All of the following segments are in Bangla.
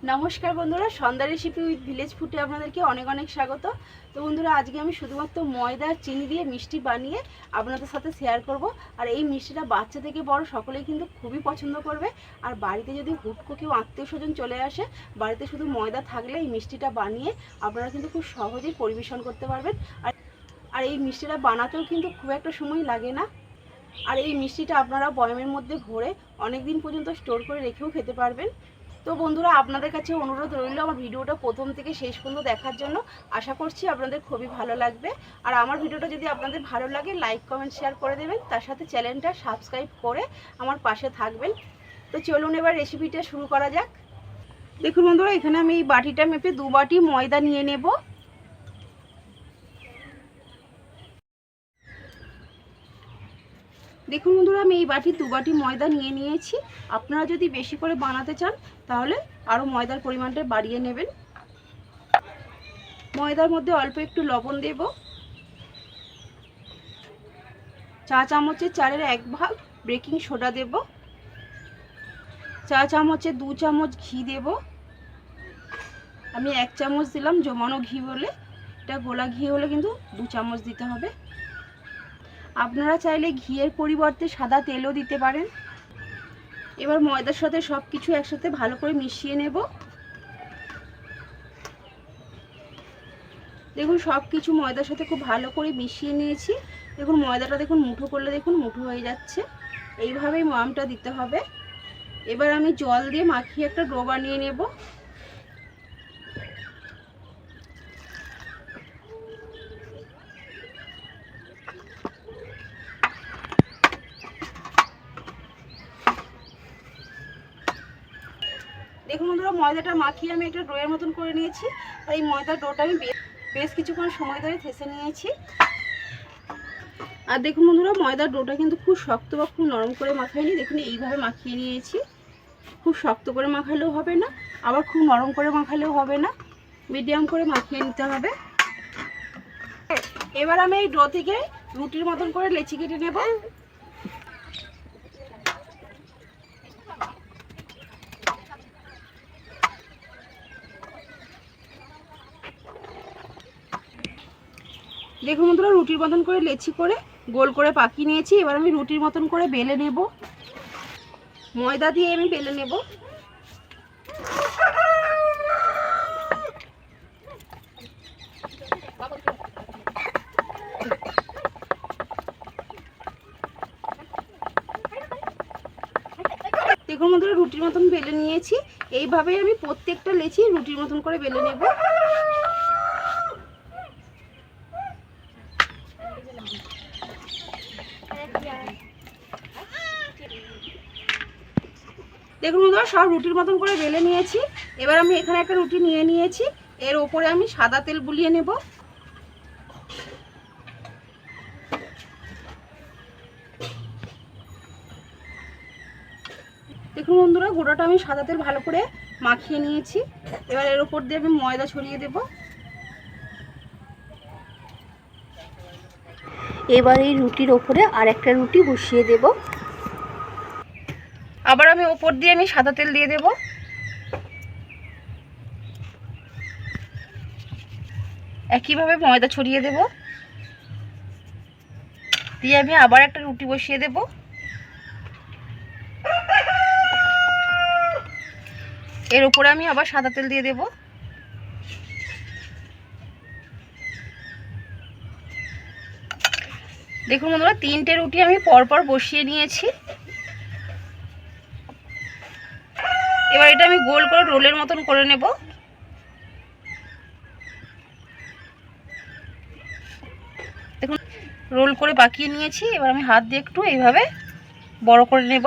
নমস্কার বন্ধুরা, সন্ধ্যা রেসিপি উইথ ভিলেজ ফুডে আপনাদেরকে অনেক অনেক স্বাগত। তো বন্ধুরা, আজকে আমি শুধুমাত্র ময়দা আর চিনি দিয়ে মিষ্টি বানিয়ে আপনাদের সাথে শেয়ার করব। আর এই মিষ্টিটা বাচ্চা থেকে বড় সকলেই কিন্তু খুবই পছন্দ করবে। আর বাড়িতে যদি হুটকো কেউ আত্মীয় স্বজন চলে আসে, বাড়িতে শুধু ময়দা থাকলে এই মিষ্টিটা বানিয়ে আপনারা কিন্তু খুব সহজেই পরিবেশন করতে পারবেন। আর এই মিষ্টিটা বানাতেও কিন্তু খুব একটা সময় লাগে না। আর এই মিষ্টিটা আপনারা বয়ামের মধ্যে ভরে অনেক দিন পর্যন্ত স্টোর করে রেখেও খেতে পারবেন। তো বন্ধুরা, আপনাদের কাছে অনুরোধ রইল আমার ভিডিওটা প্রথম থেকে শেষ পর্যন্ত দেখার জন্য। আশা করছি আপনাদের খুবই ভালো লাগবে। আর আমার ভিডিওটা যদি আপনাদের ভালো লাগে, লাইক কমেন্ট শেয়ার করে দেবেন, তার সাথে চ্যানেলটা সাবস্ক্রাইব করে আমার পাশে থাকবেন। তো চলুন এবার রেসিপিটা শুরু করা যাক। দেখুন বন্ধুরা, এখানে আমি এই বাটিটা মেপে 2 বাটি ময়দা নিয়ে নেব। দেখুন বন্ধুরা, আমি এই বাটি 2 বাটি ময়দা নিয়ে নিয়েছি। আপনারা যদি বেশি করে বানাতে চান তাহলে আরও ময়দার পরিমাণটা বাড়িয়ে নেবেন। ময়দার মধ্যে অল্প একটু লবণ দেব, চা চামচের 4-এর 1 ভাগ বেকিং সোডা দেব, চা চামচে 2 চামচ ঘি দেব। আমি 1 চামচ দিলাম জমানো ঘি বলে, এটা গোলা ঘি হলে কিন্তু 2 চামচ দিতে হবে। আপনারা চাইলে ঘিয়ের পরিবর্তে সাদা তেলও দিতে পারেন। এবার ময়দার সাথে সব কিছু একসাথে ভালো করে মিশিয়ে নেব। দেখুন সব কিছু ময়দার সাথে খুব ভালো করে মিশিয়ে নিয়েছি। দেখুন ময়দাটা দেখুন মুঠো করলে দেখুন মুঠো হয়ে যাচ্ছে, এইভাবেই ময়ামটা দিতে হবে। এবার আমি জল দিয়ে মাখিয়ে একটা ডো বানিয়ে নেব। দেখুন বন্ধুরা, ময়দাটা মাখিয়ে আমি একটা ডোয়ের মতন করে নিয়েছি। আর এই ময়দার ডোটা আমি বেশ কিছুক্ষণ সময় ধরে থেসে নিয়েছি। আর দেখুন বন্ধুরা, ময়দার ডোটা কিন্তু খুব শক্ত বা খুব নরম করে মাখাইনি। দেখুন এইভাবে মাখিয়ে নিয়েছি। খুব শক্ত করে মাখালেও হবে না, আবার খুব নরম করে মাখালেও হবে না, মিডিয়াম করে মাখিয়ে নিতে হবে। এবার আমি এই ডো থেকে রুটির মতন করে লেচি কেটে নেব। দেখুন বন্ধুরা, রুটির মতন করে লেচি করে গোল করে পাকিয়ে নিয়েছি। এবার আমি রুটির মতন করে বেলে নেব, ময়দা দিয়ে আমি বেলে নেব। দেখুন বন্ধুরা, রুটির মতন বেলে নিয়েছি। এইভাবেই আমি প্রত্যেকটা লেচি রুটির মতন করে বেলে নেব। দেখুন বন্ধুরা, সব রুটির মতন করে বেলে নিয়েছি। এবার আমি এখানে একটা রুটি নিয়ে নিয়েছি, এর ওপরে আমি সাদা তেল বুলিয়ে নেব। দেখুন বন্ধুরা, গোটাটা আমি সাদা তেল ভালো করে মাখিয়ে নিয়েছি। এবার এর ওপর দিয়ে আমি ময়দা ছড়িয়ে দেব। এবার এই রুটির ওপরে আর একটা রুটি বসিয়ে দেব। আবার আমি ওপর দিয়ে আমি সাদা তেল দিয়ে দেব। একইভাবে ময়দা ছড়িয়ে দেব, দিয়ে আমি আবার একটা রুটি বসিয়ে দেব। এর উপরে আমি আবার সাদা তেল দিয়ে দেব। দেখুন বন্ধুরা, 3টে রুটি আমি পরপর বসিয়ে নিয়েছি। এবার এটা আমি গোল করে রোলের মতন করে নেব। দেখুন রোল করে পাকিয়ে নিয়েছি। এবার আমি হাত দিয়ে একটু এইভাবে বড় করে নেব।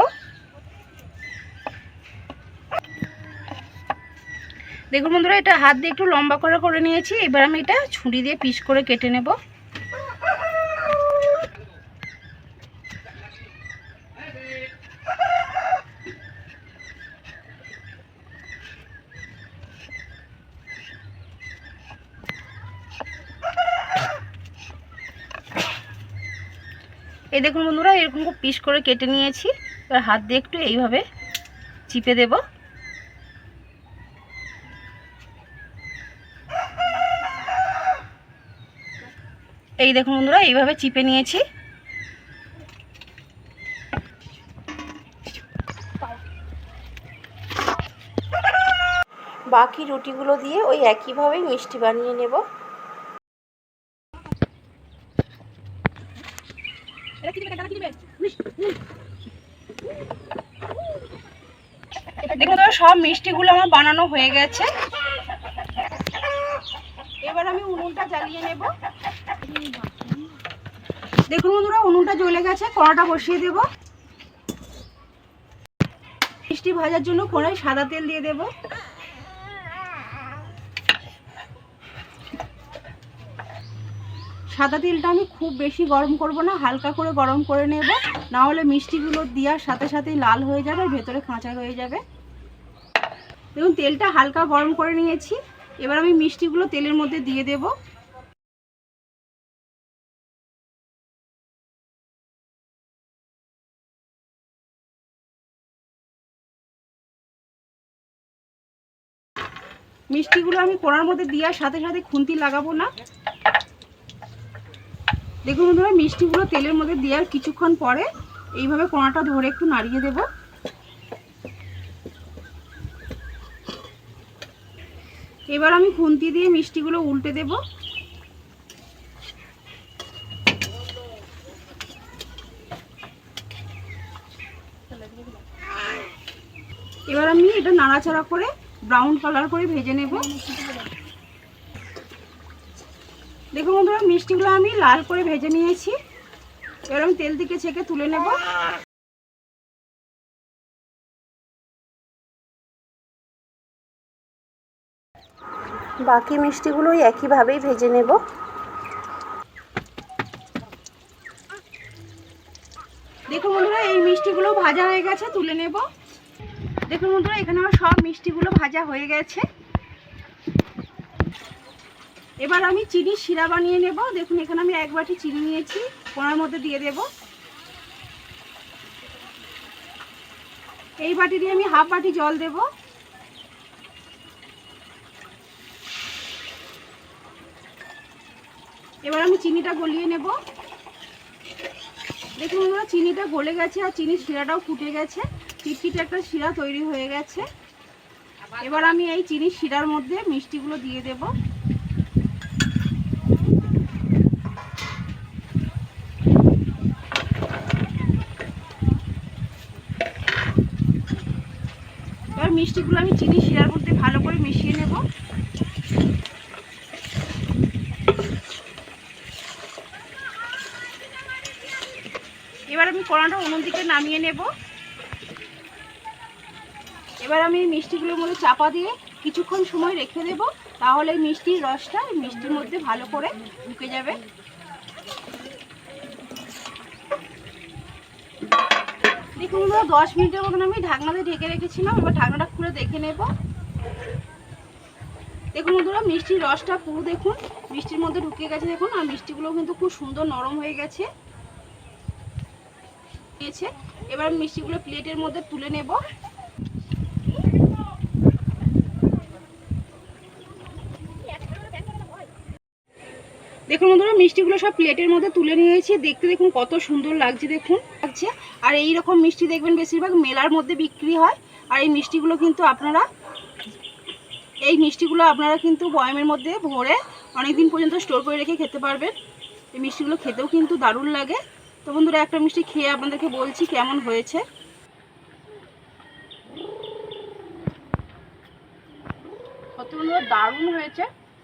দেখুন বন্ধুরা, এটা হাত দিয়ে একটু লম্বা করে নিয়েছি। এবার আমি এটা ছুরি দিয়ে পিস করে কেটে নেব। এই দেখুন বন্ধুরা, এরকম পিস করে কেটে নিয়েছি। এবার হাত দিয়ে একটু এইভাবে চিপে দেব। এই দেখুন বন্ধুরা, এইভাবে চিপে নিয়েছি। বাকি রুটিগুলো দিয়ে ওই একইভাবেই মিষ্টি বানিয়ে নেব। দেখুন তো সব মিষ্টিগুলো আমার বানানো হয়ে গেছে। এবার আমি উনুনটা জ্বালিয়ে নেব। দেখুন বন্ধুরা, উনুনটা জ্বলে গেছে, কড়াটা বসিয়ে দেব। মিষ্টি ভাজার জন্য কড়াই সাদা তেল দিয়ে দেব। সাদা তেলটা আমি খুব বেশি গরম করব না, হালকা করে গরম করে নেব, না হলে মিষ্টিগুলো দেওয়ার সাথে সাথেই লাল হয়ে যাবে আর ভেতরে কাঁচা রয়ে যাবে। দেখুন তেলটা হালকা গরম করে নিয়েছি। এবার আমি মিষ্টিগুলো তেলের মধ্যে দিয়ে দেব। মিষ্টিগুলো আমি কড়ার মধ্যে দেওয়ার সাথে সাথে খুন্তি লাগাবো না। দেখুন বন্ধুরা, মিষ্টিগুলো তেলের মধ্যে দেওয়ার কিছুক্ষণ পরে এইভাবে কড়াটা ধরে একটু নাড়িয়ে দেব। এবার আমি খুন্তি দিয়ে মিষ্টিগুলো উল্টে দেব। এবার আমি এটা নাড়াচাড়া করে ব্রাউন কালার করে ভেজে নেব। দেখুন বন্ধুরা, মিষ্টিগুলো আমি লাল করে ভেজে নিয়েছি। এবার আমি তেল থেকে ছেঁকে তুলে নেব। বাকি মিষ্টিগুলো একইভাবেই ভেজে নেব। দেখুন বন্ধুরা, এই মিষ্টিগুলো ভাজা হয়ে গেছে, তুলে নেব। দেখুন বন্ধুরা, এখানে আমার সব মিষ্টিগুলো ভাজা হয়ে গেছে। এবার আমি চিনির শিরা বানিয়ে নেব। দেখুন এখানে আমি 1 বাটি চিনি নিয়েছি, কড়ার মধ্যে দিয়ে দেব। এই বাটি দিয়ে আমি 1/2 বাটি জল দেব। এবার আমি চিনিটা গলিয়ে নেব। দেখুন বন্ধুরা, চিনিটা গলে গেছে আর চিনির শিরাটাও ফুটে গেছে, চিটচিটে একটা শিরা তৈরি হয়ে গেছে। এবার আমি এই চিনির শিরার মধ্যে মিষ্টিগুলো দিয়ে দেব। এবার মিষ্টিগুলো আমি চিনির শিরার মধ্যে ভালো করে মিশিয়ে নেব। এবার আমি কড়াটা উনুন থেকে নামিয়ে নেব। এবার আমি মিষ্টিগুলোর মধ্যে চাপা দিয়ে কিছুক্ষণ সময় রেখে দেব, তাহলে এই মিষ্টির রসটা মিষ্টির মধ্যে ভালো করে ঢুকে যাবে। দেখুন 10 মিনিটের মতন আমি ঢাকনাতে ঢেকে রেখেছিলাম। এবার ঢাকনাটা খুলে দেখে নেব। দেখুন বন্ধুরা, মিষ্টির রসটা পুরো দেখুন মিষ্টির মধ্যে ঢুকে গেছে। দেখুন আর মিষ্টিগুলো কিন্তু খুব সুন্দর নরম হয়ে গেছে। এবার মিষ্টিগুলো প্লেটের মধ্যে তুলে নেব। দেখুন বন্ধুরা, মিষ্টিগুলো সব প্লেটের মধ্যে তুলে নিয়েছি। দেখতে দেখুন কত সুন্দর লাগছে, দেখুন লাগছে। আর এই রকম মিষ্টি দেখবেন বেশিরভাগ মেলার মধ্যে বিক্রি হয়। আর এই মিষ্টিগুলো আপনারা কিন্তু বয়ামের মধ্যে ভরে অনেক দিন পর্যন্ত স্টোর করে রেখে খেতে পারবেন। এই মিষ্টিগুলো খেতেও কিন্তু দারুণ লাগে। তো বন্ধুরা, একটা মিষ্টি খেয়ে আপনাদেরকে বলছি কেমন হয়েছে। সত্যি বন্ধুরা, দারুণ হয়েছে।